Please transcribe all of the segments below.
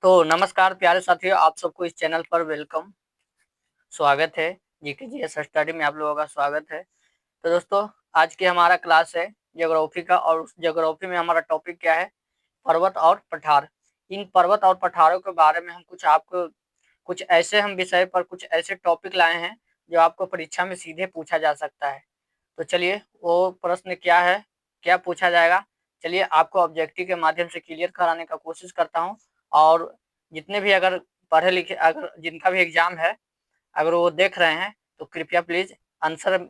तो नमस्कार प्यारे साथियों, आप सबको इस चैनल पर वेलकम, स्वागत है। जीके जीएस स्टडी में आप लोगों का स्वागत है। तो दोस्तों, आज की हमारा क्लास है ज्योग्राफी का, और उस ज्योग्राफी में हमारा टॉपिक क्या है? पर्वत और पठार। इन पर्वत और पठारों के बारे में हम कुछ ऐसे हम विषय पर कुछ ऐसे टॉपिक लाए हैं जो आपको परीक्षा में सीधे पूछा जा सकता है। तो चलिए, वो प्रश्न क्या है, क्या पूछा जाएगा, चलिए आपको ऑब्जेक्टिव के माध्यम से क्लियर कराने का कोशिश करता हूँ। और जितने भी अगर पढ़े लिखे, अगर जिनका भी एग्जाम है, अगर वो देख रहे हैं तो कृपया प्लीज आंसर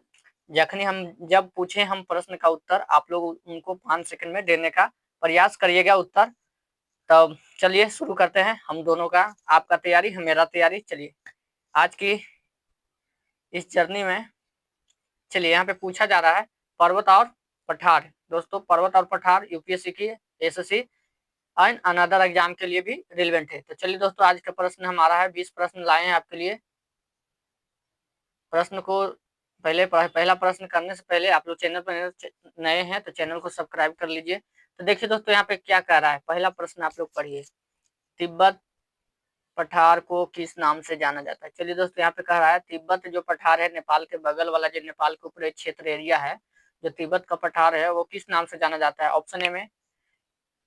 जब पूछे हम प्रश्न का उत्तर, आप लोग उनको 5 सेकंड में देने का प्रयास करिएगा उत्तर। तब चलिए शुरू करते हैं हम दोनों का, आपका तैयारी है मेरा तैयारी। चलिए आज की इस जर्नी में, चलिए यहाँ पे पूछा जा रहा है पर्वत और पठार। दोस्तों, पर्वत और पठार यूपीएससी की, एसएससी एंड अनदर एग्जाम के लिए भी रिलेवेंट है। तो चलिए दोस्तों, आज का प्रश्न हमारा है, 20 प्रश्न लाए हैं आपके लिए। प्रश्न को पहला प्रश्न करने से पहले आप लोग चैनल पर नए हैं तो चैनल को सब्सक्राइब कर लीजिए। तो देखिए दोस्तों, यहाँ पे क्या कह रहा है, पहला प्रश्न आप लोग पढ़िए। तिब्बत पठार को किस नाम से जाना जाता है? चलिए दोस्तों, यहाँ पे कह रहा है तिब्बत जो पठार है, नेपाल के बगल वाला जो नेपाल के ऊपर क्षेत्र एरिया है, जो तिब्बत का पठार है, वो किस नाम से जाना जाता है? ऑप्शन ए में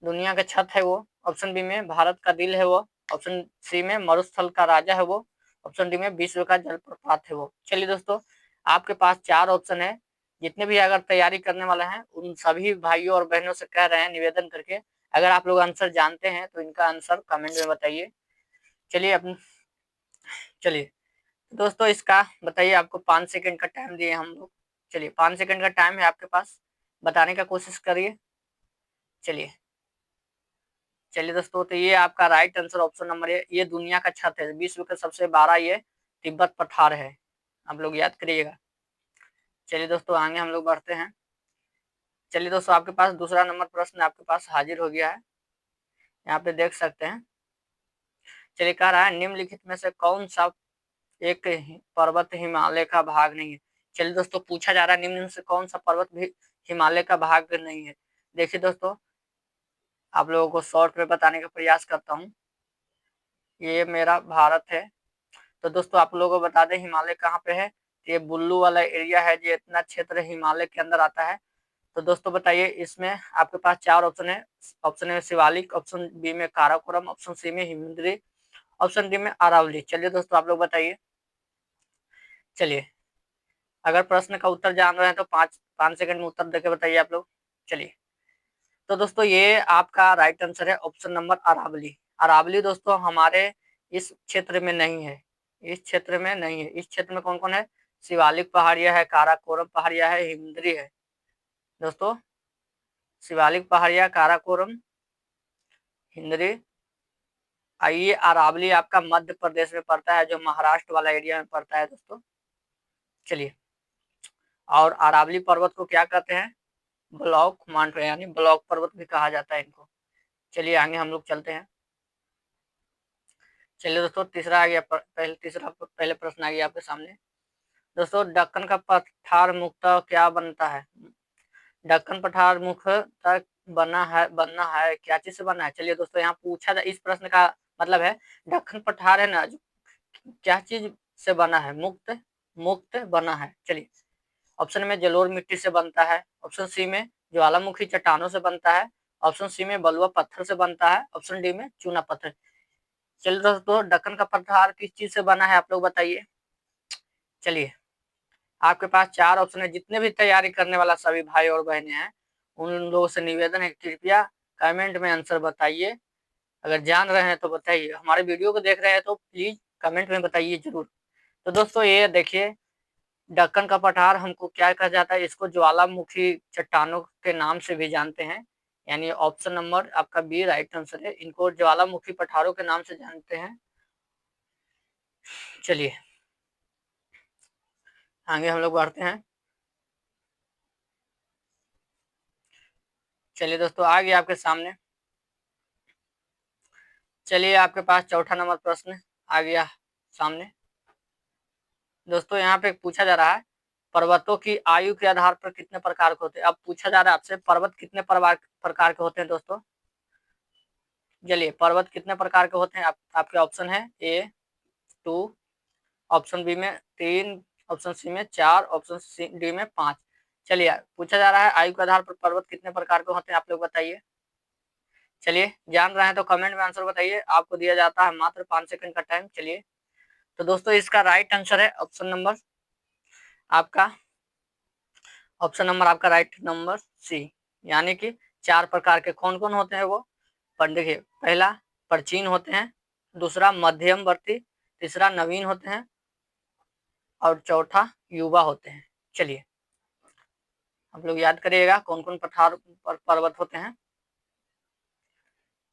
दुनिया का छत है वो, ऑप्शन बी में भारत का दिल है वो, ऑप्शन सी में मरुस्थल का राजा है वो, ऑप्शन डी में विश्व का जलप्रपात है वो। चलिए दोस्तों, आपके पास 4 ऑप्शन है। जितने भी अगर तैयारी करने वाले हैं उन सभी भाइयों और बहनों से कह रहे हैं निवेदन करके, अगर आप लोग आंसर जानते हैं तो इनका आंसर कमेंट में बताइए। चलिए दोस्तों, इसका बताइए। आपको 5 सेकंड का टाइम दिए हम लोग। चलिए 5 सेकंड का टाइम है आपके पास, बताने का कोशिश करिए। चलिए चलिए दोस्तों, तो ये आपका राइट आंसर ऑप्शन नंबर है, ये दुनिया का छत है, विश्व का सबसे बड़ा ये तिब्बत पठार है, आप लोग याद करिएगा। चलिए दोस्तों, आगे हम लोग बढ़ते हैं। चलिए दोस्तों, आपके पास दूसरा नंबर प्रश्न आपके पास हाजिर हो गया है, यहाँ पे देख सकते हैं। चलिए, कह रहा है निम्नलिखित में से कौन सा एक पर्वत हिमालय का भाग नहीं है? चलिए दोस्तों, पूछा जा रहा है निम्न में से कौन सा पर्वत भी हिमालय का भाग नहीं है। देखिए दोस्तों, आप लोगों को शॉर्ट में बताने का प्रयास करता हूँ। ये मेरा भारत है। तो दोस्तों, आप लोगों को बता दें हिमालय कहाँ पे है। ये बुल्लू वाला एरिया है, जो इतना क्षेत्र हिमालय के अंदर आता है। तो दोस्तों बताइए, इसमें आपके पास 4 ऑप्शन है। Option A Shivalik, option B में काराकोरम, ऑप्शन सी में हिमगिरी, ऑप्शन डी में अरावली। चलिए दोस्तों, आप लोग बताइए। चलिए, अगर प्रश्न का उत्तर जान रहे हैं तो 5 सेकंड में उत्तर देके बताइए आप लोग। चलिए, तो दोस्तों ये आपका राइट आंसर है ऑप्शन नंबर अरावली। अरावली दोस्तों हमारे इस क्षेत्र में नहीं है, इस क्षेत्र में नहीं है। इस क्षेत्र में कौन कौन है? शिवालिक पहाड़िया है, काराकोरम पहाड़िया है, हिमगिरी है। दोस्तों, शिवालिक पहाड़िया, काराकोरम, हिमगिरी। आइए, अरावली आपका मध्य प्रदेश में पड़ता है, जो महाराष्ट्र वाला एरिया में पड़ता है दोस्तों। चलिए, और अरावली पर्वत को क्या कहते हैं? ब्लॉक माउंटेन, यानी ब्लॉक पर्वत भी कहा जाता है इनको। चलिए आगे हम लोग चलते हैं। चलिए दोस्तों, तीसरा आ गया, पहले प्रश्न आ गया आपके सामने। दोस्तों, दक्कन का पठार मुख्यतः क्या बनता है? दक्कन पठार मुख्यतः बनना है क्या चीज से बना है? चलिए दोस्तों, यहाँ पूछा था, इस प्रश्न का मतलब है दक्कन पठार है ना, जो क्या चीज से बना है? मुक्त मुक्त बना है। चलिए, ऑप्शन में जलोढ़ मिट्टी से बनता है, ऑप्शन सी में ज्वालामुखी चट्टानों से बनता है, ऑप्शन सी में बलुआ पत्थर से बनता है, ऑप्शन डी में चूना पत्थर। चलिए दोस्तों, दक्कन का पठार किस चीज से बना है, आप लोग बताइए। चलिए, आपके पास 4 ऑप्शन है। जितने भी तैयारी करने वाला सभी भाई और बहनें हैं, उन लोगों से निवेदन है, कृपया कमेंट में आंसर बताइए। अगर जान रहे हैं तो बताइए, हमारे वीडियो को देख रहे हैं तो प्लीज कमेंट में बताइए जरूर। तो दोस्तों ये देखिए, दक्कन का पठार हमको क्या कहा जाता है? इसको ज्वालामुखी चट्टानों के नाम से भी जानते हैं, यानी ऑप्शन नंबर आपका बी राइट आंसर है, इनको ज्वालामुखी पठारों के नाम से जानते हैं। चलिए आगे हम लोग बढ़ते हैं। चलिए दोस्तों, आ गया आपके सामने। चलिए, आपके पास चौथा नंबर प्रश्न आ गया सामने। दोस्तों, यहाँ पे पूछा जा रहा है पर्वतों की आयु के आधार पर कितने प्रकार के होते हैं? अब पूछा जा रहा है आपसे पर्वत कितने प्रकार के होते हैं दोस्तों। चलिए पर्वत कितने प्रकार के होते हैं? आपके ऑप्शन है ए 2, ऑप्शन बी में 3, ऑप्शन सी में 4, ऑप्शन डी में 5। चलिए पूछा जा रहा है आयु के आधार पर पर्वत कितने प्रकार के होते हैं, आप लोग बताइए। चलिए जान रहे हैं तो कमेंट में आंसर बताइए। आपको दिया जाता है मात्र 5 सेकंड का टाइम। चलिए तो दोस्तों इसका राइट आंसर है आपका ऑप्शन नंबर आपका राइट नंबर सी, यानी कि 4 प्रकार के कौन कौन होते हैं वो। पर देखिए पहला प्राचीन होते हैं, दूसरा मध्यमवर्ती, तीसरा नवीन होते हैं और चौथा युवा होते हैं। चलिए आप लोग याद करिएगा कौन कौन पठार पर पर्वत होते हैं।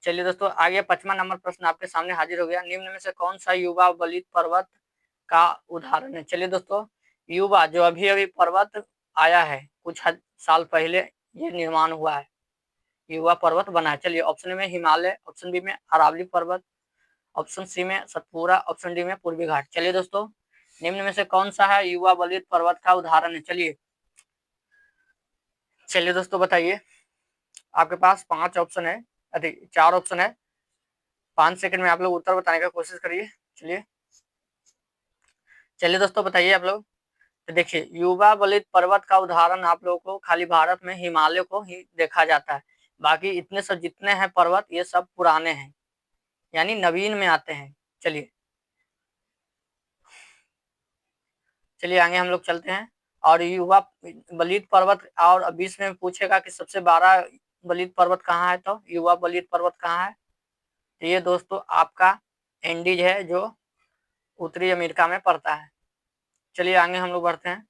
चलिए दोस्तों आगे 5वां नंबर प्रश्न आपके सामने हाजिर हो गया। निम्न में से कौन सा युवा बलित पर्वत का उदाहरण है? चलिए दोस्तों युवा जो अभी अभी पर्वत आया है, कुछ साल पहले ये निर्माण हुआ है, युवा पर्वत बना है। चलिए ऑप्शन में हिमालय, ऑप्शन बी में अरावली पर्वत, ऑप्शन सी में सतपुरा, ऑप्शन डी में पूर्वी घाट। चलिए दोस्तों निम्न में से कौन सा है युवा बलित पर्वत का उदाहरण है? चलिए दोस्तों बताइए। आपके पास 5 ऑप्शन है, 4 ऑप्शन है। 5 सेकंड में आप लोग उत्तर बताने का कोशिश करिए। चलिए दोस्तों बताइए आप लोग। तो देखिए युवा बलित पर्वत का उदाहरण आप लोगों को खाली भारत में हिमालय को ही देखा जाता है। बाकी इतने सब जितने हैं पर्वत ये सब पुराने हैं, यानी नवीन में आते हैं। चलिए आगे हम लोग चलते हैं। और युवा बलित पर्वत, और 20 में पूछेगा कि सबसे बड़ा बलित पर्वत कहाँ है, तो युवा बलित पर्वत कहाँ है? तो ये दोस्तों आपका एंडीज है जो उत्तरी अमेरिका में पड़ता है। चलिए आगे हम लोग बढ़ते हैं।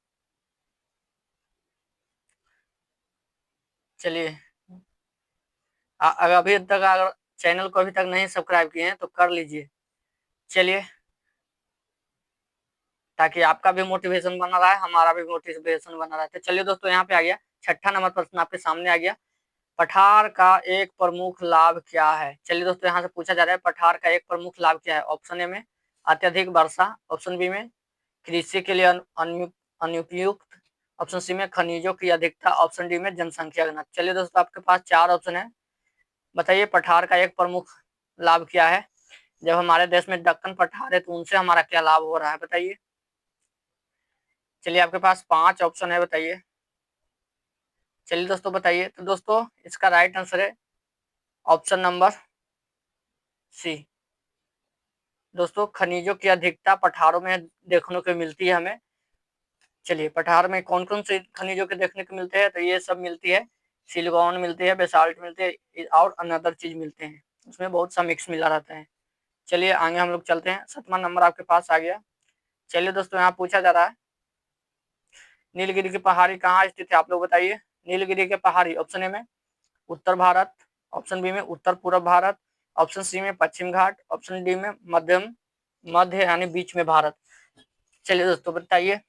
चलिए अगर अभी तक अगर चैनल को अभी तक नहीं सब्सक्राइब किए हैं तो कर लीजिए। चलिए ताकि आपका भी मोटिवेशन बना रहा है, हमारा भी मोटिवेशन बना रहा है। तो चलिए दोस्तों यहाँ पे आ गया 6ठा नंबर प्रश्न आपके सामने आ गया। पठार का एक प्रमुख लाभ क्या है? चलिए दोस्तों यहाँ से पूछा जा रहा है पठार का एक प्रमुख लाभ क्या है। ऑप्शन ए में अत्यधिक वर्षा, ऑप्शन बी में कृषि के लिए अनुपयुक्त, ऑप्शन सी में खनिजों की अधिकता, ऑप्शन डी में जनसंख्या घनत्व। चलिए दोस्तों आपके पास 4 ऑप्शन है। बताइए पठार का एक प्रमुख लाभ क्या है? जब हमारे देश में दक्कन पठार है तो उनसे हमारा क्या लाभ हो रहा है बताइए। चलिए आपके पास 5 ऑप्शन है, बताइए। चलिए दोस्तों बताइए। तो दोस्तों इसका राइट आंसर है ऑप्शन नंबर सी। दोस्तों खनिजों की अधिकता पठारों में देखने को मिलती है हमें। चलिए पठार में कौन कौन से खनिजों के देखने को मिलते हैं? तो ये सब मिलती है, सिलिकॉन मिलती है, बेसाल्ट मिलते हैं और अनदर चीज मिलते हैं, उसमें बहुत सा मिक्स मिला रहता है। चलिए आगे हम लोग चलते हैं। 7वां नंबर आपके पास आ गया। चलिए दोस्तों यहाँ पूछा जा रहा है नीलगिरी की पहाड़ी कहाँ स्थित है, आप लोग बताइए। नीलगिरी के पहाड़ी ऑप्शन ए में उत्तर भारत, ऑप्शन बी में उत्तर पूर्व भारत, ऑप्शन सी में पश्चिम घाट, ऑप्शन डी में मध्य यानी बीच में भारत। चलिए दोस्तों बताइए।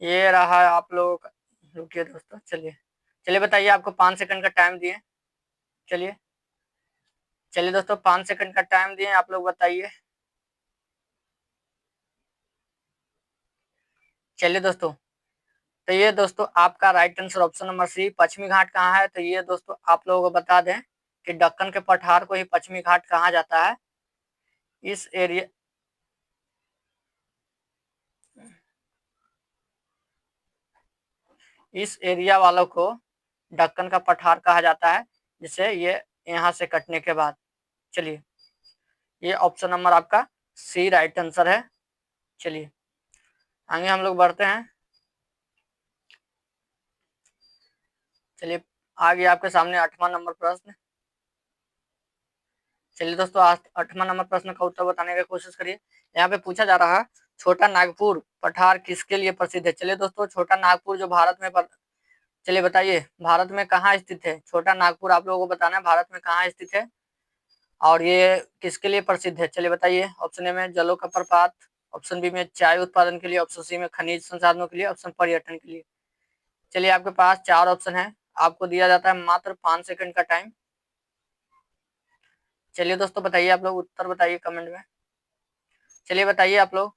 ये रहा आप लोग रुकिए दोस्तों। चलिए बताइए, आपको 5 सेकंड का टाइम दिए। चलिए दोस्तों 5 सेकंड का टाइम दिए, आप लोग बताइए। चलिए दोस्तों तो ये दोस्तों आपका right answer option number C पश्चिमी घाट कहाँ है। तो ये दोस्तों आप लोगों को बता दें कि दक्कन के पठार को ही पश्चिमी घाट कहा जाता है। इस एरिया वालों को दक्कन का पठार कहा जाता है, जिसे ये यहाँ से कटने के बाद। चलिए ये ऑप्शन नंबर आपका सी राइट आंसर है। चलिए आगे हम लोग बढ़ते हैं। चलिए आगे आपके सामने 8वां नंबर प्रश्न। चलिए दोस्तों 8वां नंबर प्रश्न का उत्तर बताने की कोशिश करिए। यहाँ पे पूछा जा रहा है छोटा नागपुर पठार किसके लिए प्रसिद्ध है। चलिए दोस्तों छोटा नागपुर जो भारत में चलिए बताइए भारत में कहाँ स्थित है। छोटा नागपुर आप लोगों को बताना है भारत में कहाँ स्थित है और ये किसके लिए प्रसिद्ध है। चलिए बताइए। ऑप्शन ए में जलों का प्रपात, ऑप्शन बी में चाय उत्पादन के लिए, ऑप्शन सी में खनिज संसाधनों के लिए, ऑप्शन पर्यटन के लिए। चलिए आपके पास 4 ऑप्शन है, आपको दिया जाता है मात्र 5 सेकंड का टाइम। चलिए दोस्तों बताइए, आप लोग उत्तर बताइए कमेंट में। चलिए बताइए आप लोग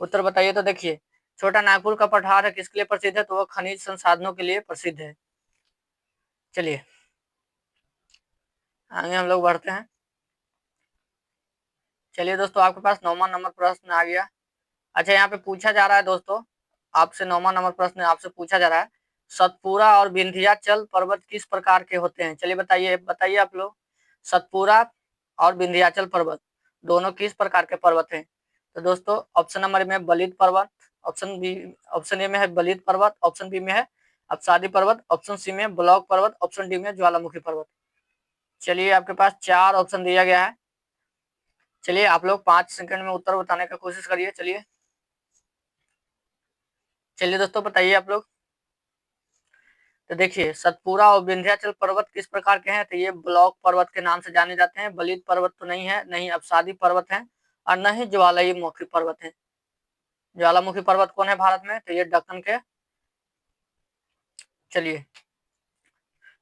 उत्तर बताइए। तो देखिए छोटा नागपुर का पठार है किसके लिए प्रसिद्ध है, तो वह खनिज संसाधनों के लिए प्रसिद्ध है। चलिए आगे हम लोग बढ़ते हैं। चलिए दोस्तों, आपके पास 9वां नंबर प्रश्न आ गया। अच्छा, यहाँ पे पूछा जा रहा है दोस्तों, आपसे 9वां नंबर प्रश्न आपसे पूछा जा रहा है, सतपुरा और विंध्याचल पर्वत किस प्रकार के होते हैं? चलिए बताइए, बताइए आप लोग, सतपुरा और विंध्याचल पर्वत दोनों किस प्रकार के पर्वत हैं? तो दोस्तों ऑप्शन नंबर में बलित पर्वत, ऑप्शन बी, ऑप्शन ए में है बलित पर्वत, ऑप्शन बी में है अपसादी पर्वत, ऑप्शन सी में ब्लॉक पर्वत, ऑप्शन डी में ज्वालामुखी पर्वत। चलिए आपके पास 4 ऑप्शन दिया गया है। चलिए आप लोग 5 सेकंड में उत्तर बताने का कोशिश करिए। चलिए चलिए दोस्तों बताइए आप लोग। तो देखिए, सतपुरा और विंध्याचल पर्वत किस प्रकार के हैं? तो ये ब्लॉक पर्वत के नाम से जाने जाते हैं। बलित पर्वत तो नहीं है, नहीं अपसादी पर्वत है, और न ही ज्वालामुखी पर्वत है। ज्वालामुखी पर्वत कौन है भारत में? तो ये दक्कन के, चलिए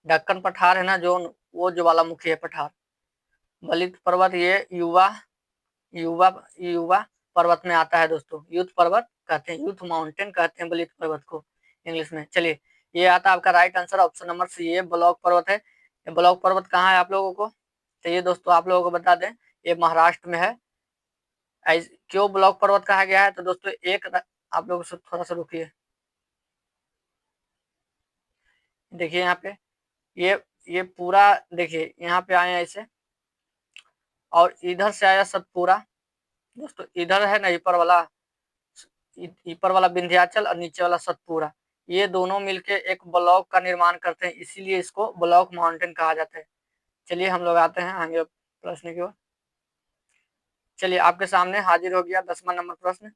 दक्कन पठार है ना जो, वो ज्वालामुखी है पठार। बलित पर्वत ये युवा युवा युवा पर्वत में आता है दोस्तों। यूथ पर्वत कहते हैं, यूथ माउंटेन कहते हैं बलित पर्वत को इंग्लिश में। चलिए, ये आता है आपका right answer option number C, ये ब्लॉक पर्वत है। ये ब्लॉक पर्वत कहाँ है आप लोगों को? तो ये दोस्तों आप लोगों को बता दें, ये महाराष्ट्र में है। क्यों ब्लॉक पर्वत कहा गया है? तो दोस्तों एक, आप लोग थोड़ा सा रुकिए, देखिए यहाँ पे, ये पूरा देखिए, यहाँ पे आए ऐसे, और इधर से आया सतपुरा दोस्तों, इधर है ना ऊपर वाला विंध्याचल और नीचे वाला सतपुरा, ये दोनों मिलके एक ब्लॉक का निर्माण करते हैं, इसीलिए इसको ब्लॉक माउंटेन कहा जाता है। चलिए हम लोग आते हैं आगे प्रश्न की ओर। चलिए आपके सामने हाजिर हो गया 10वां नंबर प्रश्न।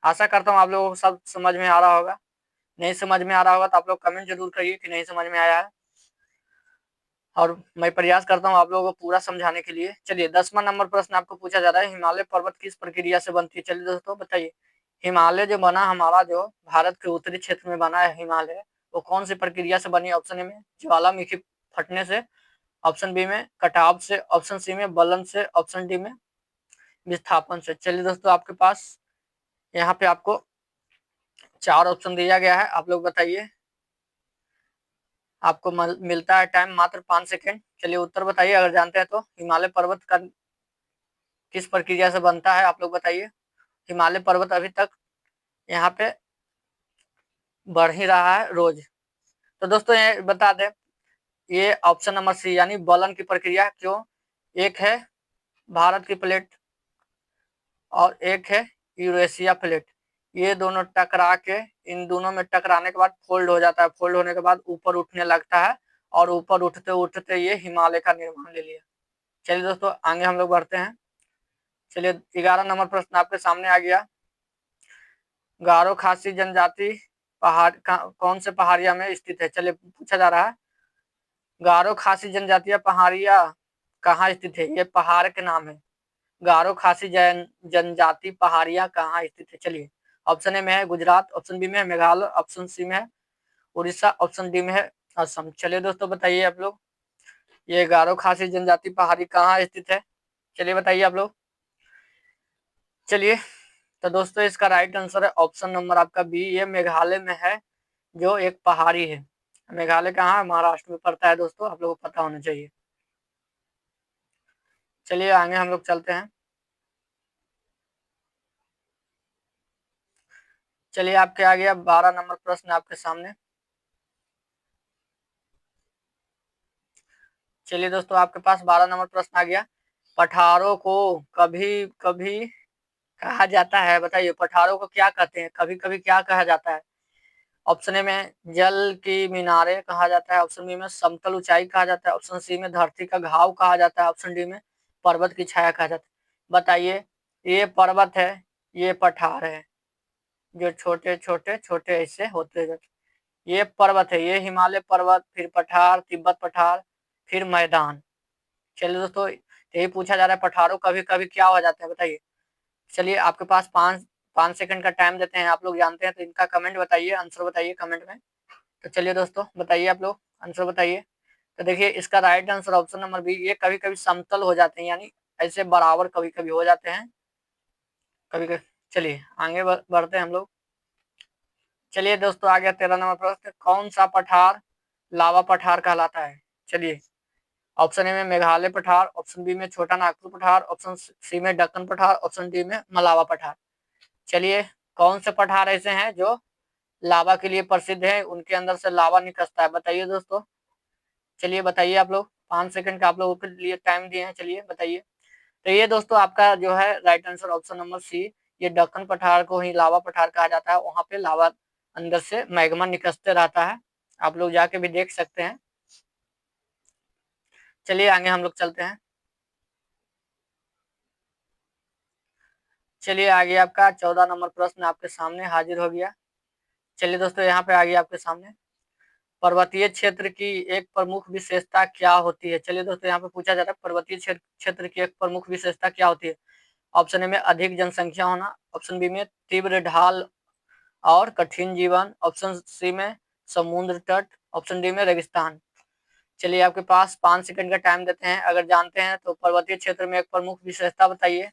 आशा करता हूँ आप लोगों को सब समझ में आ रहा होगा। नहीं समझ में आ रहा होगा तो आप लोग कमेंट जरूर करिए कि नहीं समझ में आया है, और मैं प्रयास करता हूँ आप लोगों को पूरा समझाने के लिए। चलिए 10वां नंबर प्रश्न आपको पूछा जा रहा है, हिमालय पर्वत किस प्रक्रिया से बनती है? चलिए दोस्तों बताइए, हिमालय जो बना हमारा, जो भारत के उत्तरी क्षेत्र में बना है हिमालय, वो कौन सी प्रक्रिया से बनी? ऑप्शन ए में ज्वालामुखी फटने से, ऑप्शन बी में कटाव से, ऑप्शन सी में बलन से, ऑप्शन डी में विस्थापन से। चलिए दोस्तों, आपके पास यहाँ पे आपको 4 ऑप्शन दिया गया है, आप लोग बताइए। आपको मिलता है टाइम मात्र 5 सेकेंड। चलिए उत्तर बताइए, अगर जानते हैं तो। हिमालय पर्वत का किस प्रक्रिया से बनता है, आप लोग बताइए। हिमालय पर्वत अभी तक यहाँ पे बढ़ ही रहा है रोज। तो दोस्तों ये बता दें, ये ऑप्शन नंबर सी यानी बलन की प्रक्रिया। क्यों? एक है भारत की प्लेट और एक है यूरेशिया प्लेट, ये दोनों टकरा के, इन दोनों में टकराने के बाद फोल्ड हो जाता है, फोल्ड होने के बाद ऊपर उठने लगता है, और ऊपर उठते उठते ये हिमालय का निर्माण ले लिया। चलिए दोस्तों आगे हम लोग बढ़ते हैं। चलिए 11 नंबर प्रश्न आपके सामने आ गया, गारो खासी जनजाति पहाड़ कौन से पहाड़िया में स्थित है? चलिए पूछा जा रहा है, गारो खासी जनजातीय पहाड़िया कहाँ स्थित है? ये पहाड़ के नाम है। गारो खासी जनजाति पहाड़िया कहाँ स्थित है? चलिए ऑप्शन ए में है गुजरात, ऑप्शन बी में है मेघालय, ऑप्शन सी में है उड़ीसा, ऑप्शन डी में है असम। चलिए दोस्तों बताइए आप लोग, ये गारो खासी जनजाति पहाड़ी कहाँ स्थित है? चलिए बताइए आप लोग। चलिए तो दोस्तों इसका राइट आंसर है ऑप्शन नंबर आपका बी, ये मेघालय में है, जो एक पहाड़ी है। मेघालय कहाँ? महाराष्ट्र में पड़ता है दोस्तों, आप लोगों को पता होना चाहिए। चलिए आगे हम लोग चलते हैं। चलिए आपके आ गया 12 नंबर प्रश्न आपके सामने। चलिए दोस्तों आपके पास 12 नंबर प्रश्न आ गया, पठारों को कभी कभी कहा जाता है, बताइए पठारों को क्या कहते हैं? कभी कभी क्या कहा जाता है? ऑप्शन ए में जल की मीनारे कहा जाता है, ऑप्शन बी में समतल ऊंचाई कहा जाता है, ऑप्शन सी में धरती का घाव कहा जाता है, ऑप्शन डी में पर्वत की छाया कहा जाता है। बताइए, ये पर्वत है, ये पठार है, जो छोटे छोटे छोटे ऐसे होते जाते, ये पर्वत है, ये हिमालय पर्वत, फिर पठार, तिब्बत पठार, फिर मैदान। चलिए दोस्तों यही पूछा जा रहा है, पठारों कभी कभी क्या हो जाता है, बताइए। चलिए आपके पास 5 सेकंड का टाइम देते हैं, आप लोग जानते हैं तो इनका कमेंट बताइए, आंसर बताइए कमेंट में। तो चलिए दोस्तों बताइए आप लोग, आंसर बताइए। तो देखिए इसका right answer option number B, ये कभी कभी समतल हो जाते हैं, यानी ऐसे बराबर कभी कभी हो जाते हैं, कभी कभी। चलिए आगे बढ़ते हैं हम लोग। चलिए दोस्तों आ गया 13 नंबर प्रश्न, कौन सा पठार लावा पठार कहलाता है? चलिए ऑप्शन ए में मेघालय पठार, ऑप्शन बी में छोटा नागपुर पठार, ऑप्शन सी में दक्कन पठार, ऑप्शन डी में मलावा पठार। चलिए कौन से पठार ऐसे हैं जो लावा के लिए प्रसिद्ध है, उनके अंदर से लावा निकलता है, बताइए दोस्तों। चलिए बताइए आप लोग, 5 सेकंड का आप लोगों के लिए टाइम दिए हैं, चलिए बताइए। तो ये दोस्तों आपका जो है right answer option number C, ये दक्कन पठार को ही लावा पठार कहा जाता है। वहां पे लावा अंदर से मैग्मा निकलते रहता है, आप लोग जाके भी देख सकते हैं। चलिए आगे हम लोग चलते हैं। चलिए आगे आपका 14 नंबर प्रश्न आपके सामने हाजिर हो गया। चलिए दोस्तों यहाँ पे आगे आपके सामने, पर्वतीय क्षेत्र की एक प्रमुख विशेषता क्या होती है। चलिए दोस्तों यहाँ पे पूछा जाता है पर्वतीय क्षेत्र की एक प्रमुख विशेषता क्या होती है। ऑप्शन ए में अधिक जनसंख्या होना, ऑप्शन बी में तीव्र ढाल और कठिन जीवन, ऑप्शन सी में समुद्र तट, ऑप्शन डी में रेगिस्तान। चलिए आपके पास 5 सेकंड का टाइम देते हैं, अगर जानते हैं तो पर्वतीय क्षेत्र में एक प्रमुख विशेषता बताइए।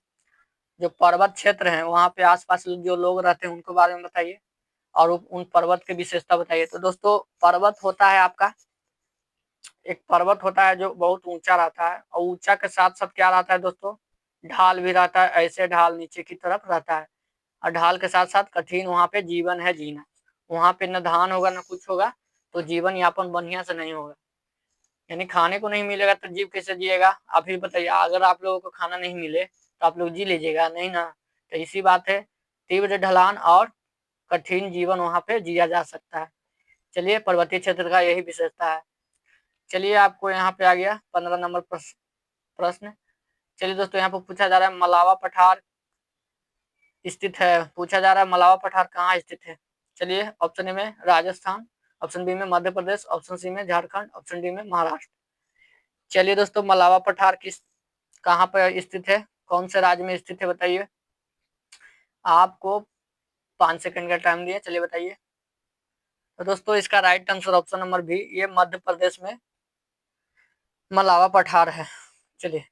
जो पर्वत क्षेत्र है वहां पे आसपास जो लोग रहते हैं उनको बारे में बताइए और उन पर्वत की विशेषता बताइए। तो दोस्तों पर्वत होता है आपका, एक पर्वत होता है जो बहुत ऊंचा रहता है, और ऊंचा के साथ साथ क्या रहता है दोस्तों, ढाल भी रहता है, ऐसे ढाल नीचे की तरफ रहता है, और ढाल के साथ साथ कठिन वहां पे जीवन है जीना। वहां पे न धान होगा न कुछ होगा, तो जीवन यापन बढ़िया से नहीं होगा। यानी खाने को नहीं मिलेगा तो जीव कैसे जिएगा, आप ही बताइए। अगर आप लोगों को खाना नहीं मिले तो आप लोग जी लीजिएगा नहीं ना। तो इसी बात है, तीव्र ढलान और कठिन जीवन वहां पे जिया जा सकता है। चलिए पर्वतीय क्षेत्र का यही विशेषता है। चलिए आपको यहाँ पे आ गया 15 नंबर प्रश्न। चलिए दोस्तों यहाँ पे पूछा जा रहा है मलावा पठार स्थित है, पूछा जा रहा है मलावा पठार कहाँ स्थित है। चलिए ऑप्शन ए में राजस्थान, ऑप्शन बी में मध्य प्रदेश, ऑप्शन सी में झारखंड, ऑप्शन डी में महाराष्ट्र। चलिए दोस्तों मलावा पठार किस कहाँ पर स्थित है, कौन से राज्य में स्थित है बताइए। आपको 5 सेकंड का टाइम दिया, चलिए बताइए। तो दोस्तों इसका right answer option number B, ये मध्य प्रदेश में मलावा पठार है। चलिए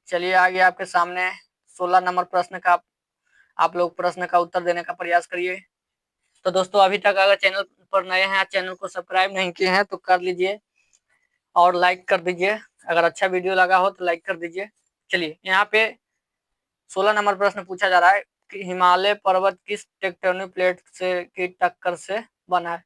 चलिए आगे आपके सामने 16 नंबर प्रश्न का आप लोग प्रश्न का उत्तर देने का प्रयास करिए। तो दोस्तों अभी तक अगर चैनल पर नए हैं, चैनल को सब्सक्राइब नहीं किए हैं तो कर लीजिए और लाइक कर दीजिए, अगर अच्छा वीडियो लगा हो तो लाइक कर दीजिए। चलिए यहाँ पे 16 नंबर प्रश्न पूछा जा रहा है कि हिमालय पर्वत किस टेक्टोनिक प्लेट से की टक्कर से बना है।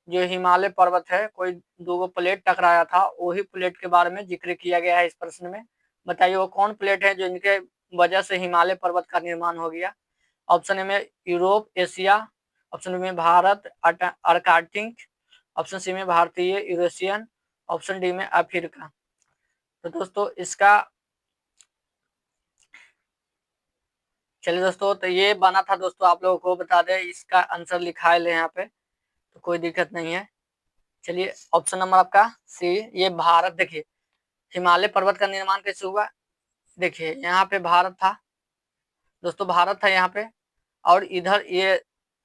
जो हिमालय पर्वत है, कोई दो प्लेट टकराया था, वही प्लेट के बारे में जिक्र किया गया है इस प्रश्न में। बताइए वो कौन प्लेट है जो इनके वजह से हिमालय पर्वत का निर्माण हो गया। ऑप्शन ए में यूरोप एशिया, ऑप्शन बी में भारत अर्कटिक, ऑप्शन सी में भारतीय यूरेशियन, ऑप्शन डी में अफ्रीका। तो दोस्तों इसका, चलिए दोस्तों तो ये बना था दोस्तों, आप लोगों को बता दें इसका आंसर लिखा है यहाँ पे, तो कोई दिक्कत नहीं है। चलिए ऑप्शन नंबर आपका सी, ये भारत। देखिए हिमालय पर्वत का निर्माण कैसे हुआ, देखिए यहाँ पे भारत था दोस्तों, भारत था यहाँ पे, और इधर ये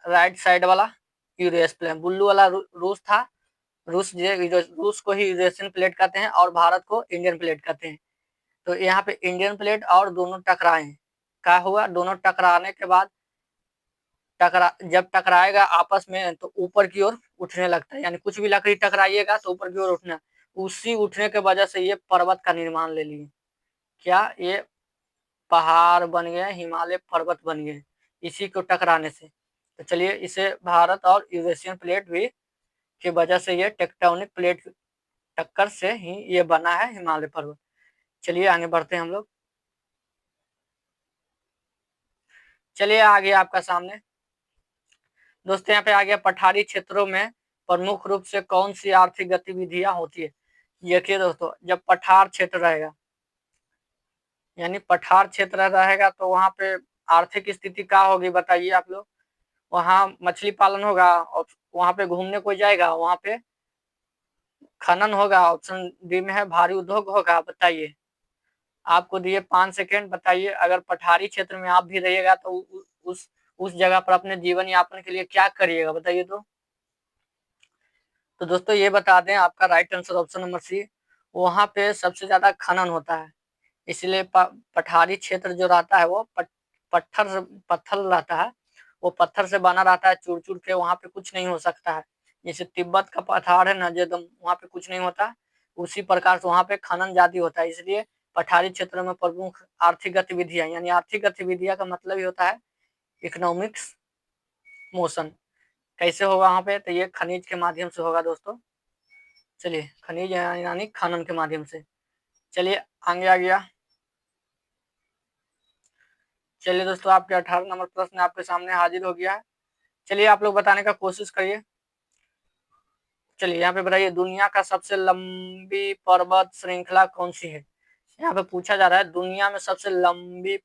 राइट साइड वाला यूरेस प्लेन, ब्लू वाला रूस था। रूस को ही यूरेशियन प्लेट कहते हैं और भारत को इंडियन प्लेट कहते हैं। तो यहाँ पे इंडियन प्लेट और दोनों टकराए, क्या हुआ, दोनों टकराने के बाद जब टकराएगा आपस में तो ऊपर की ओर उठने लगता है, यानी कुछ भी लकड़ी टकराइएगा तो ऊपर की ओर उठना, उसी उठने के वजह से ये पर्वत का निर्माण ले लिए। क्या ये पहाड़ बन गए, हिमालय पर्वत बन गए इसी को टकराने से। तो चलिए इसे भारत और यूरेशियन प्लेट भी की वजह से, ये टेक्टोनिक प्लेट टक्कर से ही ये बना है हिमालय पर्वत। चलिए आगे बढ़ते हैं हम लोग। चलिए आगे आपका सामने दोस्तों यहाँ पे आ गया पठारी क्षेत्रों में प्रमुख रूप से कौन सी आर्थिक गतिविधियां होती है। देखिए दोस्तों जब पठार क्षेत्र रहेगा, यानी पठार क्षेत्र रहेगा तो वहां पे आर्थिक स्थिति क्या होगी बताइए आप लोग। वहां मछली पालन होगा, और वहां पे घूमने कोई जाएगा, वहां पे खनन होगा, ऑप्शन डी में है भारी उद्योग होगा। बताइए आपको दिए 5 सेकेंड, बताइए अगर पठारी क्षेत्र में आप भी रहिएगा तो उस जगह पर अपने जीवन यापन के लिए क्या करिएगा बताइए। तो दोस्तों ये बता दें आपका right answer option number C, वहां पे सबसे ज्यादा खनन होता है, इसलिए पठारी क्षेत्र जो रहता है वो पत्थर रहता है, वो पत्थर से बना रहता है, चूर चूर के, वहां पे कुछ नहीं हो सकता है, जैसे तिब्बत का पठार है ना, जो एकदम वहाँ पे कुछ नहीं होता, उसी प्रकार से वहाँ पे खनन ज्यादा होता है। इसलिए पठारी क्षेत्रों में प्रमुख आर्थिक गतिविधियां, यानी आर्थिक गतिविधियां का मतलब ही होता है इकोनॉमिक्स मोशन। कैसे होगा वहाँ पे, तो ये खनिज के माध्यम से होगा दोस्तों। चलिए, खनिज यानी खनन के माध्यम से। चलिए आगे आ गया। चलिए दोस्तों, आपके 18 नंबर प्रश्न आपके सामने हाजिर हो गया है। चलिए आप लोग बताने का कोशिश करिए। चलिए यहाँ पे बताइए, दुनिया का सबसे लंबी पर्वत श्रृंखला कौन सी है। यहाँ पे पूछा जा रहा है दुनिया में सबसे लंबी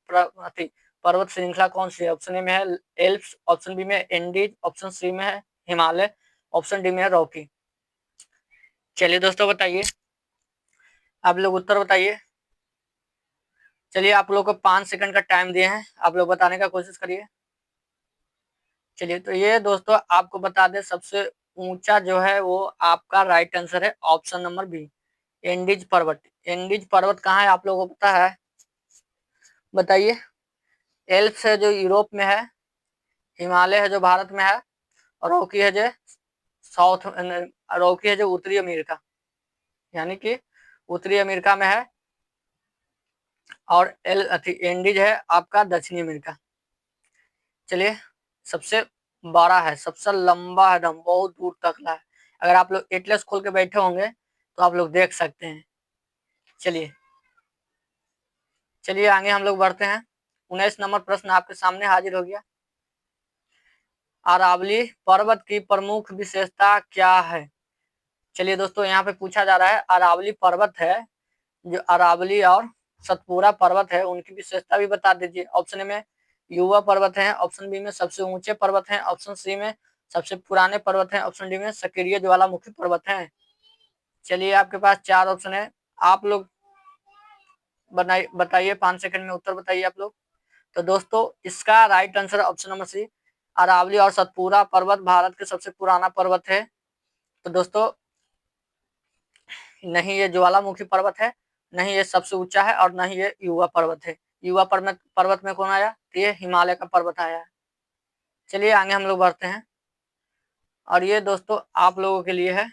पर्वत श्रृंखला कौन सी है। ऑप्शन ए में है एल्प्स, ऑप्शन बी में एंडीज, ऑप्शन सी में है हिमालय, ऑप्शन डी में है रॉकी। चलिए दोस्तों बताइए, आप लोग उत्तर बताइए। चलिए आप लोग को 5 सेकंड का टाइम दिए हैं, आप लोग बताने का कोशिश करिए। चलिए, तो ये दोस्तों आपको बता दें, सबसे ऊंचा जो है वो आपका राइट आंसर है ऑप्शन नंबर बी, एंडीज पर्वत। एंडीज पर्वत कहाँ है आप लोगों को पता है, बताइए। एल्प्स है जो यूरोप में है, हिमालय है जो भारत में है, और रॉकी है जो साउथ, रॉकी है जो उत्तरी अमेरिका, यानी कि उत्तरी अमेरिका में है, और एंडीज है आपका दक्षिणी अमेरिका। चलिए, सबसे बड़ा है, सबसे लंबा है, दम बहुत दूर तक है। अगर आप लोग एटलस खोल के बैठे होंगे तो आप लोग देख सकते हैं। चलिए चलिए आगे हम लोग बढ़ते हैं। 19 नंबर प्रश्न आपके सामने हाजिर हो गया। अरावली पर्वत की प्रमुख विशेषता क्या है। चलिए दोस्तों, यहाँ पे पूछा जा रहा है अरावली पर्वत है, जो अरावली और सतपुरा पर्वत है, उनकी विशेषता भी बता दीजिए। ऑप्शन ए में युवा पर्वत है, ऑप्शन बी में सबसे ऊंचे पर्वत हैं, ऑप्शन सी में सबसे पुराने पर्वत हैं, ऑप्शन डी में सक्रिय ज्वालामुखी पर्वत हैं। चलिए आपके पास 4 ऑप्शन है, आप लोग बताइए 5 सेकंड में उत्तर बताइए आप लोग। तो दोस्तों इसका right answer option number C, Aravalli और सतपुरा पर्वत भारत के सबसे पुराना पर्वत है। तो दोस्तों नहीं ये ज्वालामुखी पर्वत है, नहीं ये सबसे ऊंचा है, और नहीं ये युवा पर्वत है। युवा पर्वत में कौन आया, तो ये हिमालय का पर्वत आया है। चलिए आगे हम लोग बढ़ते हैं, और ये दोस्तों आप लोगों के लिए है।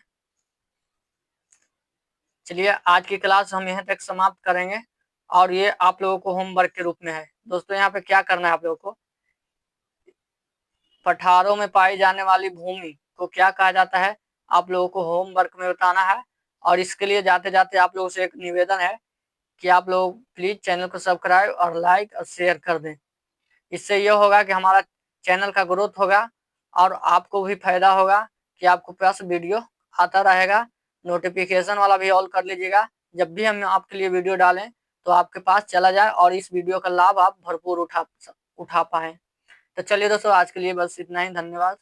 चलिए आज की क्लास हम यहाँ तक समाप्त करेंगे, और ये आप लोगों को होमवर्क के रूप में है। दोस्तों यहाँ पे क्या करना है, आप लोगों को पठारों में पाई जाने वाली भूमि को क्या कहा जाता है, आप लोगों को होमवर्क में बताना है। और इसके लिए जाते जाते आप लोगों से एक निवेदन है कि आप लोग प्लीज चैनल को सब्सक्राइब और लाइक और शेयर कर दें। इससे यह होगा कि हमारा चैनल का ग्रोथ होगा, और आपको भी फायदा होगा कि आपको पास वीडियो आता रहेगा। नोटिफिकेशन वाला भी ऑल कर लीजिएगा, जब भी हम आपके लिए वीडियो डालें तो आपके पास चला जाए, और इस वीडियो का लाभ आप भरपूर उठा पाए। तो चलिए दोस्तों, आज के लिए बस इतना ही, धन्यवाद।